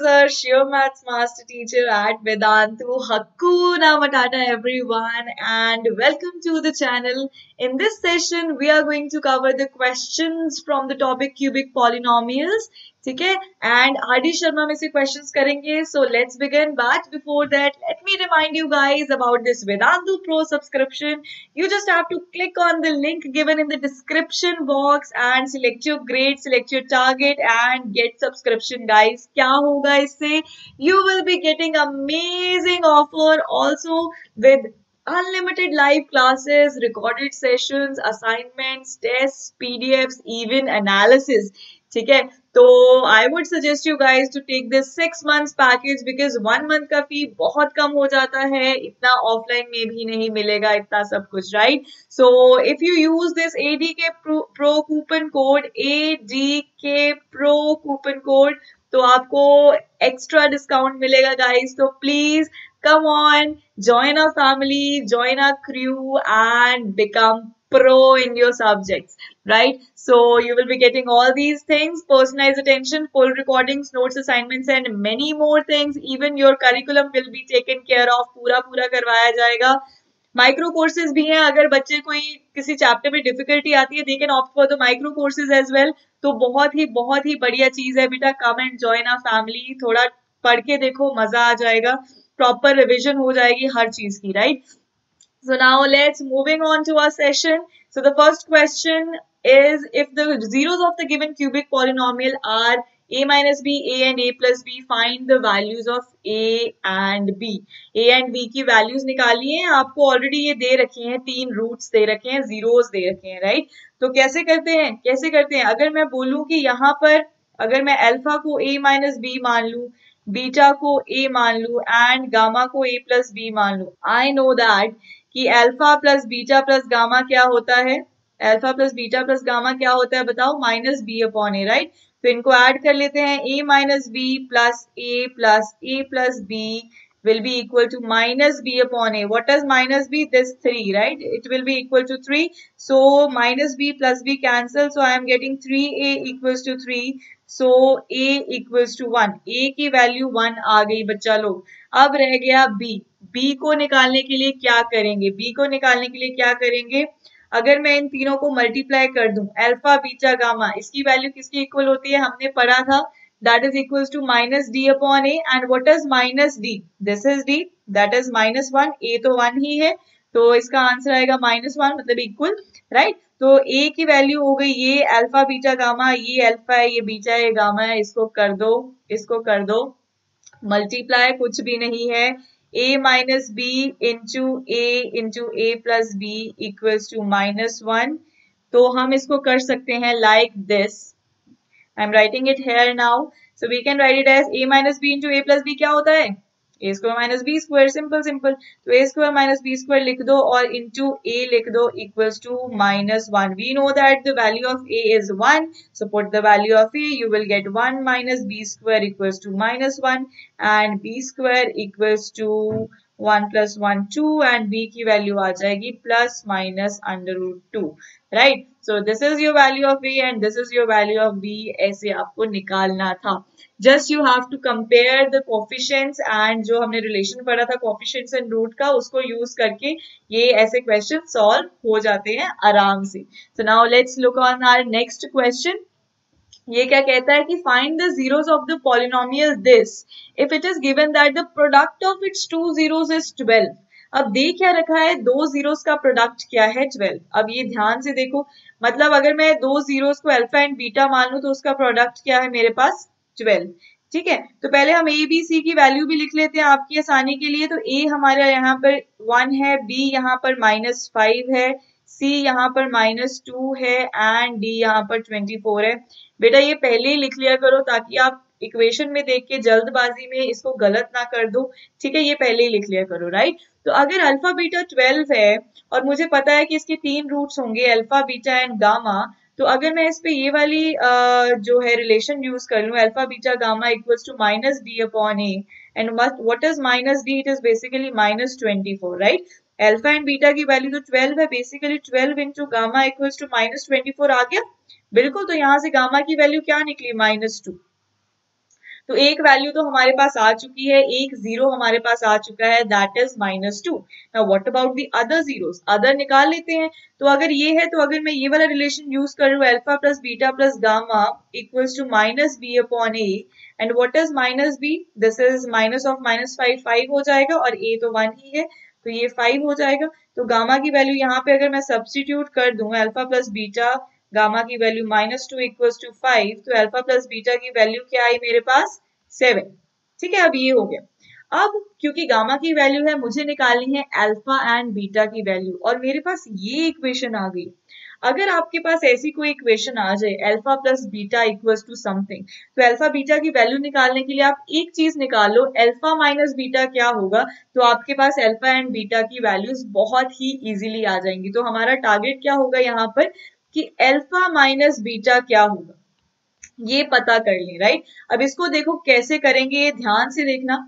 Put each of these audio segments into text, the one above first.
is your maths master teacher at Vedantu. Hakuna Matata everyone and welcome to the channel. In this session, we are going to cover the questions from the topic cubic polynomials. ठीक है and RD Sharma में से questions करेंगे so let's begin but before that let me remind you guys about this Vedantu pro subscription you just have to click on the link given in the description box and select your grade, select your target and get subscription guys. क्या होगा इससे? You will be getting amazing offer also with unlimited live classes, recorded sessions, assignments, tests, PDFs, even analysis. ठीक है तो I would suggest you guys to take this 6 months package because 1 month का फी बहुत कम हो जाता है इतना ऑफलाइन में भी नहीं मिलेगा इतना सब कुछ right so if you use this ADK pro coupon code ADK pro coupon code तो आपको एक्स्ट्रा डिस्काउंट मिलेगा गाइज तो please come on join our family join our crew and become pro in your subjects right so you will be getting all these things personalized attention full recordings notes assignments and many more things even your curriculum will be taken care of पूरा करवाया जाएगा micro courses भी हैं अगर बच्चे कोई किसी chapter में डिफिकल्टी आती है they can opt for the micro courses as well तो बहुत ही बढ़िया चीज है बेटा come and join our family थोड़ा पढ़ के देखो मजा आ जाएगा प्रॉपर रिविजन हो जाएगी हर चीज की right So now let's moving on to our session. So the first question is if the zeros of the given cubic polynomial are a minus b, a and a plus b, find the values of a and b. a and b की values निकालिए हैं आपको already ये दे रखे हैं 3 roots दे रखे हैं zeros दे रखे हैं right? तो कैसे करते हैं अगर मैं बोलूं कि यहाँ पर अगर मैं अल्फा को a minus b मान लूं बीटा को a मान लूं एंड गामा को a plus b मान लूं आई नो दैट कि alpha plus beta plus gamma क्या होता है alpha plus beta plus gamma क्या होता है बताओ minus B upon A right तो इनको ऐड कर लेते हैं a minus B plus a plus B will be equal to minus b upon a. What does minus b? This 3, right? It will be equal to 3. So minus b plus b cancel. So I am getting 3a equals to 3. So a equals to 1. a की value 1 आ गई बच्चा लोग अब रह गया b. b को निकालने के लिए क्या करेंगे b को निकालने के लिए क्या करेंगे अगर मैं इन तीनों को मल्टीप्लाई कर दूं अल्फा बीटा गामा इसकी वैल्यू किसकी इक्वल होती है हमने पढ़ा था that is equals to minus d upon a and what is minus d this is d that is minus 1 a तो 1 ही है तो इसका आंसर आएगा minus 1 मतलब इक्वल राइट तो a की वैल्यू हो गई ये अल्फा बीटा गामा ये अल्फा है ये बीटा है गामा है इसको कर दो मल्टीप्लाई कुछ भी नहीं है a minus b into a plus b equals to minus 1 तो हम इसको कर सकते हैं like this I'm writing it here now. So we can write it as a minus b into a plus b क्या होता है? a square minus b square simple. तो a square minus b square लिख दो और into a लिख दो equals to minus 1. We know that the value of a is 1. So put the value of a. You will get 1 minus b square equals to minus 1 and b square equals to 1 plus 1 2 and b की value आ जाएगी plus minus under root 2. Right? So this is your value of a and this is your value of b ऐसे आपको निकालना था just you have to compare the coefficients and जो हमने relation पढ़ा था coefficients and root का उसको use करके ये ऐसे question solve हो जाते हैं आराम से so now let's look on our next question ये क्या कहता है कि find the zeros of the polynomial this if it is given that the product of its two zeros is 12 अब दे क्या रखा है दो जीरोस का प्रोडक्ट क्या है 12 अब ये ध्यान से देखो मतलब अगर मैं दो जीरोस को अल्फा एंड बीटा मान लूं तो उसका प्रोडक्ट क्या है मेरे पास 12 ठीक है तो पहले हम ए बी सी की वैल्यू भी लिख लेते हैं आपकी आसानी के लिए तो ए हमारा यहाँ पर 1 है बी यहाँ पर -5 है सी यहाँ पर -2 है एंड डी यहाँ पर 24 है बेटा ये पहले ही लिख लिया करो ताकि आप इक्वेशन में देख के जल्दबाजी में इसको गलत ना कर दो ठीक है ये पहले ही लिख लिया करो राइट तो अगर अल्फा बीटा 12 है और मुझे पता है कि इसके 3 रूट्स होंगे अल्फा बीटा एंड गामा तो अगर मैं इस पे ये वाली जो है रिलेशन यूज कर लूं alpha beta gamma equals to minus D upon A and what is minus D it is basically -24 right alpha and beta की वैल्यू तो 12 है basically 12 into gamma equals to -24 आ गया बिल्कुल तो यहाँ से गामा की वैल्यू क्या निकली -2 तो एक वैल्यू तो हमारे पास आ चुकी है, एक जीरो हमारे पास आ चुका है, that is -2। Now what about the other zeros, other निकाल लेते हैं। तो अगर ये है, तो अगर मैं ये वाला रिलेशन यूज करूँ, alpha plus beta plus gamma equals to -b/a, and what is -b, this is minus of -5, 5 हो जाएगा, और a तो 1 ही है, तो ये 5 हो जाएगा। तो गामा की वैल्यू यहाँ पे अगर मैं सब्स्टिट्यूट कर दूं, अल्फा प्लस बीटा गामा की वैल्यू -2 इक्वल्स टू 5, तो अल्फा प्लस बीटा की वैल्यू क्या आई मेरे पास, 7। ठीक है, अब ये हो गया। अब क्योंकि गामा की वैल्यू है, मुझे निकालनी है अल्फा एंड बीटा की वैल्यू, और मेरे पास ये इक्वेशन आ गई। अगर आपके पास ऐसी कोई इक्वेशन आ जाए, alpha plus beta equals to something, तो अल्फा बीटा की वैल्यू निकालने के लिए आप एक चीज निकाल लो, अल्फा माइनस बीटा क्या होगा, तो आपके पास अल्फा एंड बीटा की वैल्यूज बहुत ही इजीली आ जाएंगी। तो हमारा टारगेट क्या होगा यहाँ पर कि अल्फा माइनस बीटा क्या होगा, ये पता कर लें, राइट। अब इसको देखो कैसे करेंगे, ध्यान से देखना।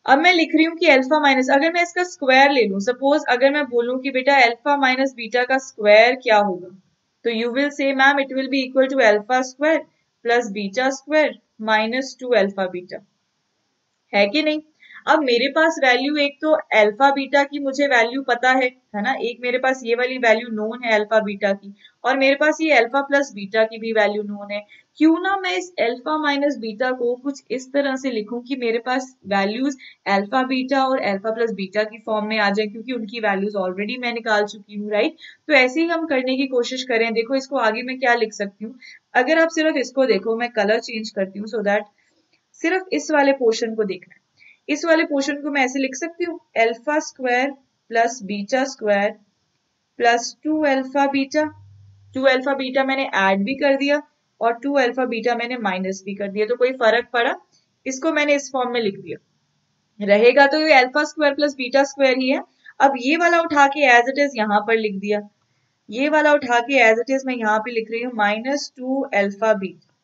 अब मैं लिख रही हूँ कि अल्फा माइनस, अगर मैं इसका स्क्वायर ले लूं, सपोज अगर मैं बोलूं कि बेटा अल्फा माइनस बीटा का स्क्वायर क्या होगा, तो you will say ma'am it will be equal to alpha square plus beta square -2 alpha beta, है कि नहीं। अब मेरे पास वैल्यू, एक तो अल्फा बीटा की मुझे वैल्यू पता है ना, एक मेरे पास ये वाली वैल्यू नोन है अल्फा बीटा की, और मेरे पास ये अल्फा प्लस बीटा की भी वैल्यू नोन है। क्यों ना मैं इस अल्फा माइनस बीटा को कुछ इस तरह से लिखूं कि मेरे पास वैल्यूज अल्फा बीटा और अल्फा प्लस बीटा की फॉर्म में आ जाए, क्योंकि उनकी वैल्यूज ऑलरेडी मैं निकाल चुकी हूँ, राइट। तो ऐसे ही हम करने की कोशिश करें। देखो इसको आगे मैं क्या लिख सकती हूँ, अगर आप सिर्फ इसको देखो, मैं कलर चेंज करती हूँ सो दैट सिर्फ इस वाले पोर्शन को देखना है। इस वाले पोर्शन को मैं ऐसे लिख सकती हूँ, alpha square plus beta square plus 2 alpha beta. 2 alpha beta मैंने ऐड भी कर दिया और 2 अल्फा बीटा मैंने माइनस भी कर दिया, तो कोई फर्क पड़ा, इसको मैंने इस फॉर्म में लिख दिया, रहेगा तो ये alpha square plus beta square ही है। अब ये वाला उठा के एज इट इज यहाँ पर लिख दिया, ये वाला उठा के एज इट इज मैं यहाँ पे लिख रही हूँ -2 अल्फा बीटा।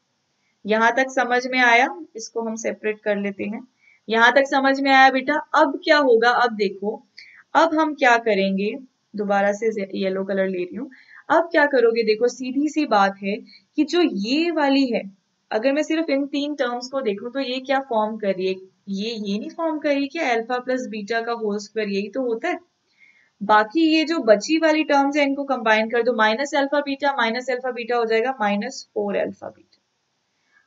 यहां तक समझ में आया, इसको हम सेपरेट कर लेते हैं। यहां तक समझ में आया बेटा। अब क्या होगा, अब देखो, अब हम क्या करेंगे, दोबारा से येलो कलर ले रही हूँ। अब क्या करोगे, देखो सीधी सी बात है कि जो ये वाली है, अगर मैं सिर्फ इन तीन टर्म्स को देखूं तो ये क्या फॉर्म कर रही है, ये नहीं फॉर्म कर रही कि अल्फा प्लस बीटा का होल स्क्वायर, यही तो होता है। बाकी ये जो बची वाली टर्म्स है इनको कंबाइन कर दो, माइनस अल्फा बीटा हो जाएगा -4 अल्फा बीटा।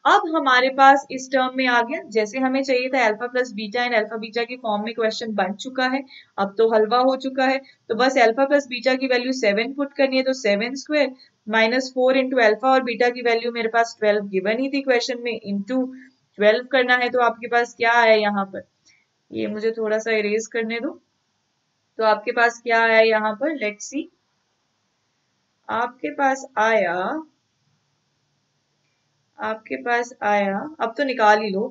अब हमारे पास इस टर्म में आ गया, जैसे हमें चाहिए था alpha plus beta and alpha beta की फॉर्म में क्वेश्चन बन चुका है, अब तो हलवा हो चुका है। तो बस अल्फा प्लस बीटा की वैल्यू 7 पुट करनी है, तो 7 स्क्वायर -4 इंटू अल्फा, और बीटा की वैल्यू मेरे पास 12 गिवन ही थी क्वेश्चन में, इंटू 12 करना है। तो आपके पास क्या आया यहाँ पर, ये मुझे थोड़ा सा इरेज करने दो। तो आपके पास क्या आया यहाँ पर, लेट्स सी, आपके पास आया, आपके पास आया, अब तो निकाल ही लो,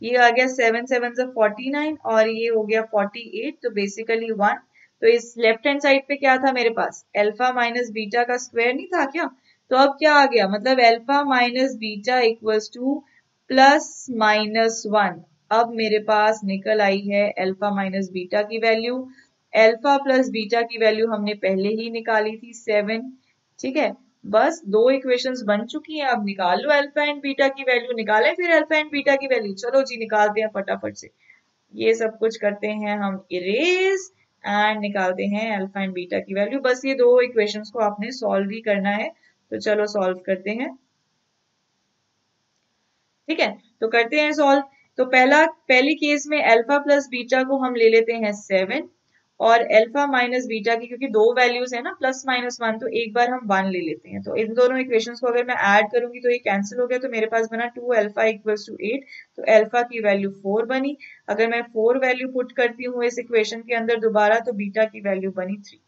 ये आ गया 7 7 से 49 और ये हो गया 48, तो बेसिकली 1। तो इस लेफ्ट हैंड साइड पे क्या था मेरे पास, अल्फा माइनस बीटा का स्क्वायर नहीं था क्या। तो अब क्या आ गया, मतलब alpha minus beta equals to +-1। अब मेरे पास निकल आई है अल्फा माइनस बीटा की वैल्यू। अल्फा प्लस बीटा की वैल्यू हमने पहले ही निकाली थी 7, ठीक है। बस दो इक्वेशंस बन चुकी हैं, अब निकाल लो अल्फा एंड बीटा की वैल्यू, निकालें फिर अल्फा एंड बीटा की वैल्यू, चलो जी निकालते हैं फटाफट से। ये सब कुछ करते हैं हम इरेज एंड निकालते हैं अल्फा एंड बीटा की वैल्यू। बस ये दो इक्वेशंस को आपने सॉल्व ही करना है, तो चलो सॉल्व करते हैं, ठीक है। तो करते हैं सॉल्व। तो पहली केस में अल्फा प्लस बीटा को हम ले लेते हैं 7, और अल्फा माइनस बीटा की क्योंकि दो वैल्यूज है ना +-1, तो एक बार हम 1 ले लेते हैं। तो इन दोनों इक्वेशंस को अगर मैं ऐड करूंगी तो ये कैंसिल हो गया, तो मेरे पास बना 2 अल्फा इक्वल्स टू 8, तो अल्फा की वैल्यू 4 बनी। अगर मैं 4 वैल्यू पुट करती हूँ इस इक्वेशन के अंदर दोबारा, तो बीटा की वैल्यू बनी 3।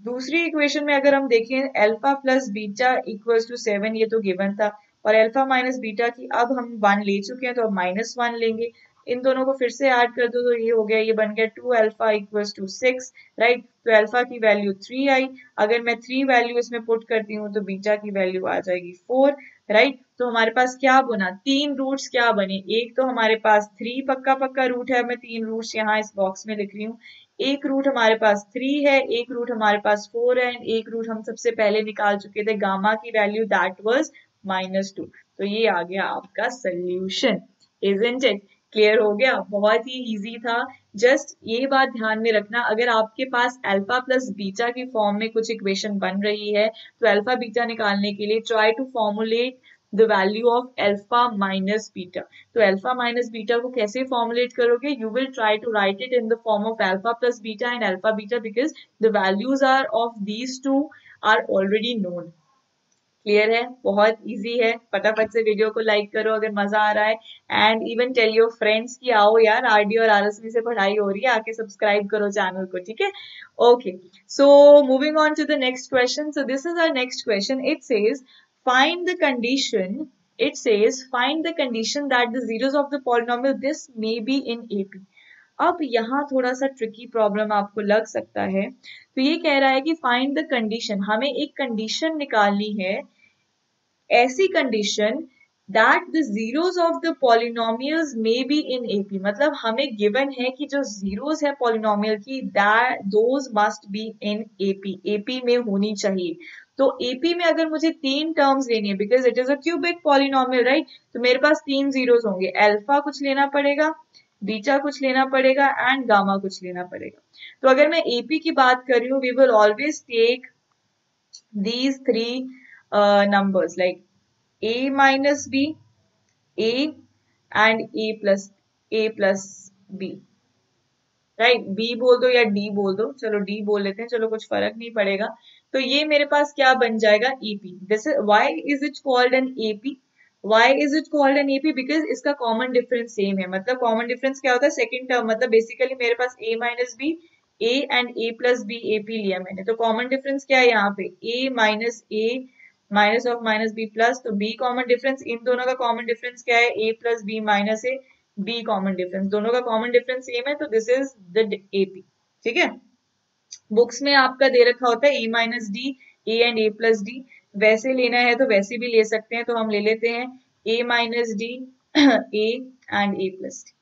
दूसरी इक्वेशन में अगर हम देखें, alpha plus beta equals to 7, ये तो गिवन था, और अल्फा माइनस बीटा की अब हम 1 ले चुके हैं, तो अब -1 लेंगे। इन दोनों को फिर से ऐड कर दो, तो ये हो गया, ये बन गया 2 अल्फा इक्वल्स टू 6, राइट। तो अल्फा की वैल्यू 3 आई। अगर मैं 3 वैल्यू इसमें पुट करती हूँ तो बीटा की वैल्यू आ जाएगी 4, राइट। तो हमारे पास क्या बना, 3 रूट्स क्या बने, एक तो हमारे पास 3 पक्का पक्का रूट है, मैं 3 रूट्स यहाँ इस बॉक्स में लिख रही हूँ। एक रूट हमारे पास 3 है, एक रूट हमारे पास 4 है, एक रूट हम सबसे पहले निकाल चुके थे गामा की वैल्यू, दैट वाज -2। तो ये आ गया आपका सोल्यूशन। Isn't it? क्लियर हो गया, बहुत ही इजी था। जस्ट ये बात ध्यान में रखना, अगर आपके पास अल्फा प्लस बीटा की फॉर्म में कुछ इक्वेशन बन रही है तो अल्फा बीटा निकालने के लिए try to formulate the value of alpha minus beta. तो अल्फा माइनस बीटा को कैसे फॉर्मुलेट करोगे? You will try to write it in the form of alpha plus beta and alpha beta, because the values are of these two are already known. Clear है, बहुत easy है। फटाफट से video को like करो अगर मजा आ रहा है, and even tell your friends कि आओ यार आरडी और आरएसवी से पढ़ाई हो रही है, आके सब्सक्राइब करो चैनल को, ठीक है? Okay, so moving on to the next question. So this is our next question. It says find the condition, it says find the condition that the zeros of the polynomial this may be in AP। अब यहाँ थोड़ा सा tricky problem आपको लग सकता है। तो ये कह रहा है कि फाइंड द कंडीशन, हमें एक कंडीशन निकालनी है, ऐसी condition that the zeros of the polynomials may be in AP. मतलब हमें गिवन है कि जो जीरोस है पॉलिनोमियल की, that those must be in AP, AP में होनी चाहिए। तो एपी में अगर मुझे तीन टर्म्स लेनी है, because it is a cubic polynomial, right, तो मेरे पास तीन जीरोस होंगे, अल्फा कुछ लेना पड़ेगा, बीटा कुछ लेना पड़ेगा एंड गामा कुछ लेना पड़ेगा। तो अगर मैं एपी की बात कर रही हूँ, we will always take these three numbers like a minus b, a and a plus b, right? b बोल दो या d बोल दो, चलो d बोल लेते हैं, चलो कुछ फर्क नहीं पड़ेगा। तो ये मेरे पास क्या बन जाएगा? ep। This is why is it called an ep, why is it called an ep, because इसका कॉमन डिफरेंस सेम है। मतलब कॉमन डिफरेंस क्या होता है? सेकंड टर्म, मतलब बेसिकली मेरे पास a minus B, a and a plus B, ap लिया मैंने, तो कॉमन डिफरेंस क्या है यहाँ पे? a minus of minus b plus, तो b कॉमन डिफरेंस, इन दोनों का कॉमन डिफरेंस क्या है? a plus b minus a, b common difference, दोनों का कॉमन डिफरेंस सेम है, तो दिस इज द एपी। ठीक है, बुक्स में आपका दे रखा होता है a minus D, a and a plus D, वैसे लेना है तो वैसे भी ले सकते हैं, तो हम ले लेते हैं a minus D, a and a plus D.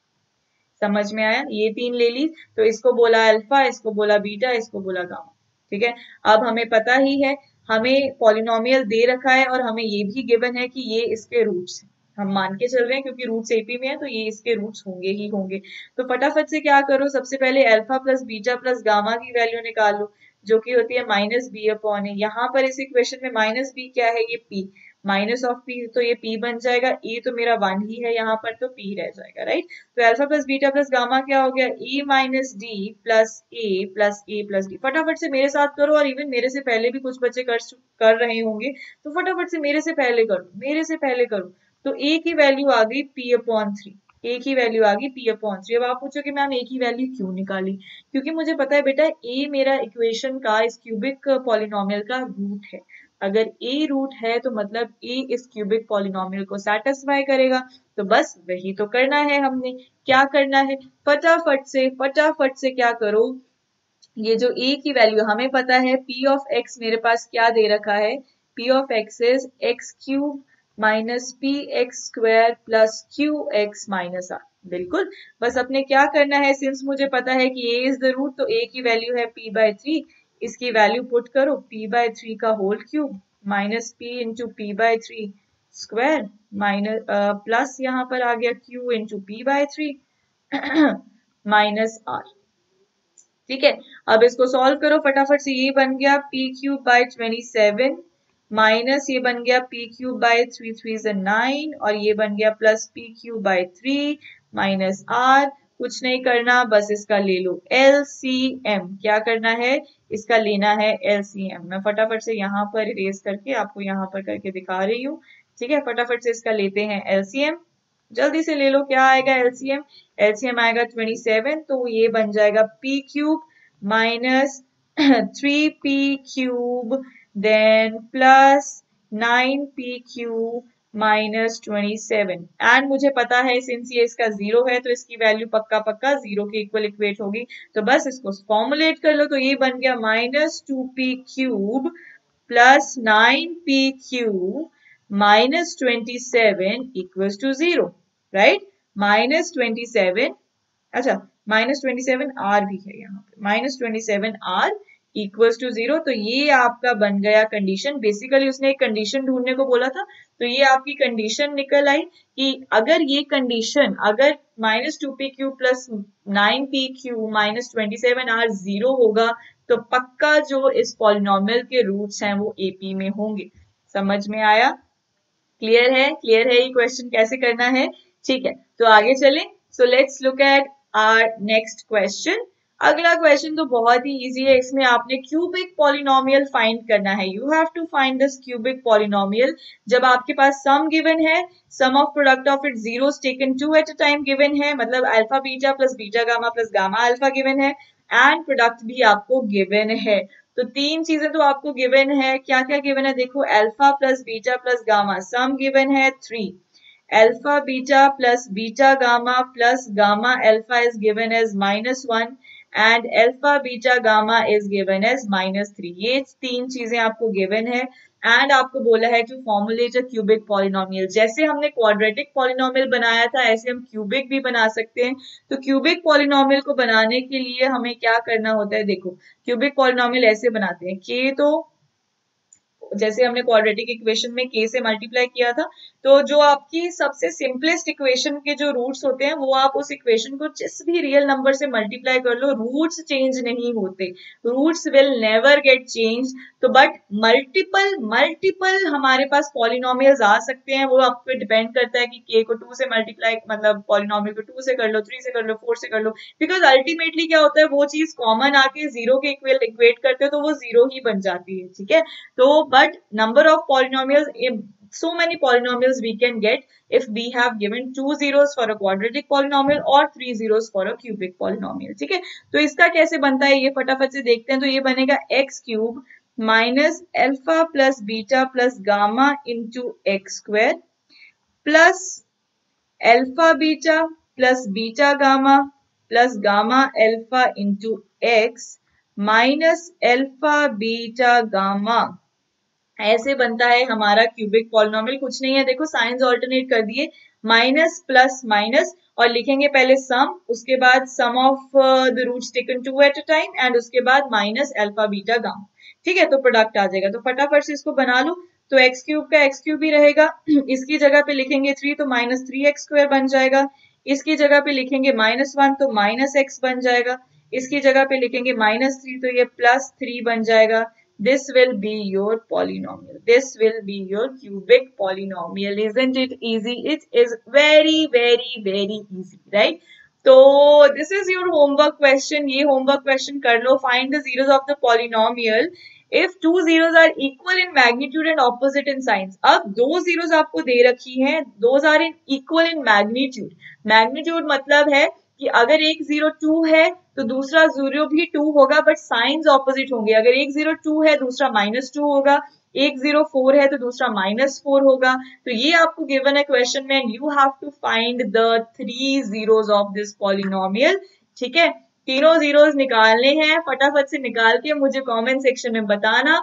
समझ में आया? ये तीन ले ली, तो इसको बोला अल्फा, इसको बोला बीटा, इसको बोला गामा। ठीक है, अब हमें पता ही है, हमें पॉलिनोमियल दे रखा है और हमें ये भी गिवन है कि ये इसके रूट्स हैं। हम मान के चल रहे हैं क्योंकि रूट्स एपी में है, तो ये इसके रूट्स होंगे ही होंगे। तो फटाफट से क्या करो, सबसे पहले alpha plus beta plus gamma की वैल्यू निकाल लो, जो कि होती है माइनस बी अपॉन ए। यहाँ पर इस इक्वेशन में माइनस बी क्या है? ये पी, माइनस ऑफ पी, तो ये पी बन जाएगा। ए तो मेरा 1 ही है यहाँ पर, तो पी रह जाएगा, राइट? तो alpha plus beta plus gamma क्या हो गया? ए माइनस डी प्लस ए प्लस डी। फटाफट से मेरे साथ करो, और इवन मेरे से पहले भी कुछ बच्चे कर रहे होंगे, तो फटाफट से मेरे से पहले करो, मेरे से पहले करो। तो ए की वैल्यू आ गई पी अपॉन 3, ए की वैल्यू आ गई पी अपॉन 3। अब आप पूछोगे मैम ए की वैल्यू क्यों निकाली? क्योंकि मुझे पता है बेटा, ए मेरा इक्वेशन का, इस क्यूबिक पॉलिनोमियल का रूट है। अगर ए रूट है तो मतलब ए इस क्यूबिक पॉलिनोमियल को सेटिस्फाई करेगा। तो बस वही तो करना है हमने। क्या करना है? फटाफट से क्या करो, ये जो a की वैल्यू हमें पता है, p ऑफ x मेरे पास क्या दे रखा है? p of x is x cube minus P X square plus Q X minus R. बिल्कुल, बस अपने क्या करना है, सिंस मुझे पता है कि a इज द रूट, तो a की वैल्यू है p बाय 3, इसकी वैल्यू पुट करो, p बाय 3 का whole cube minus p into p by 3 square minus plus यहाँ पर आ गया q into p by 3 minus r। ठीक है, अब इसको सॉल्व करो फटाफट से। ये बन गया p क्यूब बाय 27 माइनस ये बन गया p क्यूब बाय 3 3 9, और ये बन गया plus p cube by 3 minus r। कुछ नहीं करना, बस इसका ले लो LCM। क्या करना है? इसका लेना है LCM। मैं फटाफट से यहाँ पर इरेज करके आपको यहाँ पर करके दिखा रही हूँ। ठीक है, फटाफट से इसका लेते हैं LCM, जल्दी से ले लो। क्या आएगा LCM? LCM आएगा 27, तो ये बन जाएगा p cube minus 3p cube then plus 9p cube minus 27। And मुझे पता है सिंस ये इसका 0 है, तो इसकी वैल्यू पक्का 0 के इक्वल इक्वेट होगी। तो बस इसको फॉर्मुलेट कर लो, तो ये बन गया minus 2p cube plus 9p cube minus 27 equals to 0, right? Minus 27, अच्छा माइनस 27 आर भी है यहाँ पे, माइनस 27 आर इक्वल्स टू 0, तो ये आपका बन गया कंडीशन। बेसिकली उसने एक कंडीशन ढूंढने को बोला था, तो ये आपकी कंडीशन निकल आई कि अगर ये कंडीशन, अगर -2pq plus 9pq minus 27r 0 होगा तो पक्का जो इस पॉलिनोमियल के रूट्स हैं वो एपी में होंगे। समझ में आया? क्लियर है? क्लियर है ये क्वेश्चन कैसे करना है? ठीक है, तो आगे चलें। So let's look at our next question. अगला क्वेश्चन तो बहुत ही इजी है, इसमें आपने क्यूबिक पॉलिनोमियल फाइंड करना है। You have to find this cubic polynomial. जब आपके पास सम गिवन है, sum of product of it zeros taken 2 at a time given है, मतलब alpha beta plus beta gamma plus gamma alpha given है, and product भी आपको given है। तो तीन चीजें तो आपको गिवन है। क्या क्या गिवन है देखो, alpha plus beta plus gamma, sum given है 3, alpha beta plus beta gamma plus gamma alpha is given as -1 and alpha beta gamma is given as -3। ये तीन चीजें आपको गिवन है एंड आपको बोला है to formulate a cubic polynomial. जैसे हमने क्वाड्रेटिक पॉलिनोमियल बनाया था ऐसे हम क्यूबिक भी बना सकते हैं। तो क्यूबिक पॉलिनोमियल को बनाने के लिए हमें क्या करना होता है, देखो क्यूबिक पॉलिनोमियल ऐसे बनाते हैं, के तो जैसे हमने क्वाड्रेटिक इक्वेशन में k से मल्टीप्लाई किया था, तो जो आपकी सबसे सिंपलेस्ट इक्वेशन के जो रूट्स होते हैं वो आप उस इक्वेशन को जिस भी रियल नंबर से मल्टीप्लाई कर लो, रूट्स चेंज नहीं होते, roots will never get change. तो बट मल्टीपल मल्टीपल हमारे पास पॉलिनोमियल्स आ सकते हैं, वो आप पे डिपेंड करता है कि k को 2 से मल्टीप्लाई, मतलब पॉलिनोमियल को 2 से कर लो, 3 से कर लो, 4 से कर लो, बिकॉज अल्टीमेटली क्या होता है, वो चीज कॉमन आके जीरो के इक्वेट करते हो तो वो जीरो ही बन जाती है। ठीक है, तो but number of polynomials, so many polynomials we can get if we have given 2 zeros for a quadratic polynomial or 3 zeros for a cubic polynomial। ठीक है, तो इसका कैसे बनता है ये फटाफट से देखते हैं। तो ये बनेगा x cube minus alpha plus beta plus gamma into x square plus alpha beta plus beta gamma plus gamma alpha into x minus alpha beta gamma. ऐसे बनता है हमारा क्यूबिक पॉलिनोमियल। कुछ नहीं है, देखो साइंस ऑल्टरनेट कर दिए, माइनस प्लस माइनस, और लिखेंगे पहले सम, उसके बाद sum of the roots taken 2 at a time and उसके बाद माइनस अल्फा बीटा गामा। ठीक है, तो प्रोडक्ट आ जाएगा। तो फटाफट से इसको बना लो। तो एक्स क्यूब का एक्स क्यूब ही रहेगा, इसकी जगह पे लिखेंगे 3 तो -3x² बन जाएगा, इसकी जगह पे लिखेंगे -1 तो -x बन जाएगा, इसकी जगह पे लिखेंगे -3 तो ये +3 बन जाएगा। This will be your polynomial. This will be your cubic polynomial. Isn't it easy? It is very, very, very easy, right? So this is your homework question. ये homework question कर लो. Find the zeros of the polynomial if two zeros are equal in magnitude and opposite in signs. अब दो zeros आपको दे रखी हैं, those are in equal in magnitude. Magnitude मतलब है कि अगर एक 0 2 है तो दूसरा 0 भी 2 होगा, बट साइंस ऑपोजिट होंगे। अगर एक 0 2 है दूसरा -2 होगा, एक 0 4 है तो दूसरा -4 होगा। तो ये आपको गिवन है क्वेश्चन में, and you have to find the 3 zeros of this polynomial. ठीक है, तीनों जीरोस निकालने हैं, फटाफट से निकाल के मुझे कमेंट सेक्शन में बताना।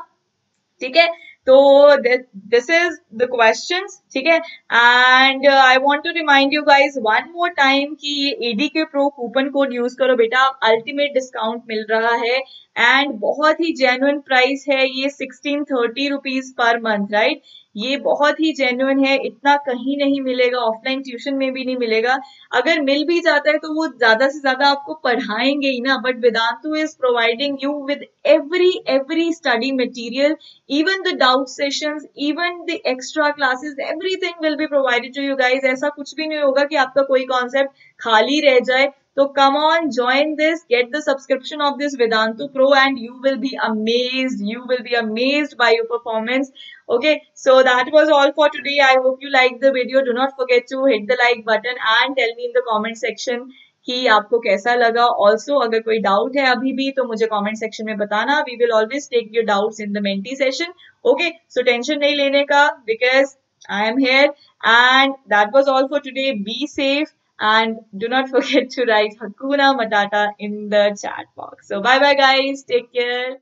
ठीक है, तो दिस इज द क्वेश्चंस। ठीक है, and I want to remind you guys one more time कि ये ADK pro coupon code use करो बेटा, अल्टीमेट डिस्काउंट मिल रहा है एंड बहुत ही जेन्युइन प्राइस है ये, 1630 रुपीज पर मंथ, राइट? ये बहुत ही जेन्युइन है, इतना कहीं नहीं मिलेगा, ऑफलाइन ट्यूशन में भी नहीं मिलेगा। अगर मिल भी जाता है तो वो ज्यादा से ज्यादा आपको पढ़ाएंगे ही ना, but Vedantu is providing you with every study material, even the doubt sessions, even the extra classes, everything will be provided to you guys। ऐसा कुछ भी नहीं होगा कि आपका कोई कॉन्सेप्ट खाली रह जाए। तो come on, join this, get the subscription of this Vedantu Pro and you will be amazed, you will be amazed by your performance। Okay, so that was all for today. I hope you liked the video. Do not forget to hit the like button and tell me in the comment section कि आपको कैसा लगा। Also अगर कोई doubt है अभी भी तो मुझे कमेंट सेक्शन में बताना। We will always take your doubts in the mentee session. Okay, so tension नहीं लेने का, because I am here, and that was all for today. Be safe and do not forget to write Hakuna Matata in the chat box. So bye bye guys, take care.